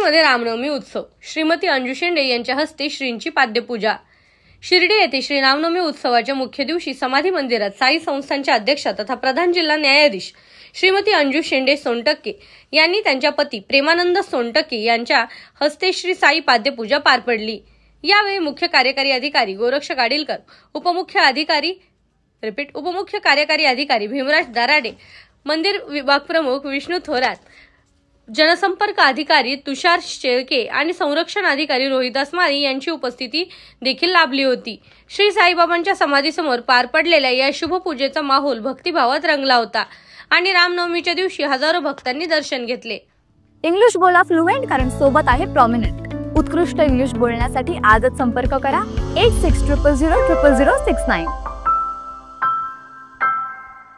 शिर्डीमध्ये रामनवमी उत्सव, श्रीमती अंजू शेंडे यांच्या हस्ते श्रींची पाद्यपूजा। शिर्डी येथे श्री रामनवमी उत्सवाच्या मुख्य दिवशी समाधी मंदिरात साई संस्थांच्या अध्यक्षा तथा प्रधान जिल्हा न्यायाधीश श्रीमती अंजू शेंडे सोनटक्के यांनी त्यांच्या पती प्रेमानंद सोनटक्के यांच्या हस्ते श्री साई पाद्यपूजा पार पडली। यावेळी मुख्य कार्यकारी अधिकारी गोरक्ष गाडीलकर, उपमुख्य कार्यकारी अधिकारी भीमराज दाराडे, मंदिर विभाग प्रमुख विष्णू थोरात, जनसंपर्क अधिकारी तुषार शेळके आणि संरक्षण अधिकारी रोहिदास माळी यांची उपस्थिती देखील लाभली होती। श्री साईबाबांच्या समाधीसमोर पार पडलेल्या या शुभपूजेचा माहोल भक्तिभावात रंगला होता आणि रामनवमीच्या दिवशी हजारो भक्तांनी दर्शन घेतले। इंग्लिश बोला फ्लुएंट, कारण सोबत आहे प्रॉमिनंट। उत्कृष्ट इंग्लिश बोलण्यासाठी आजच संपर्क करा 8600000069।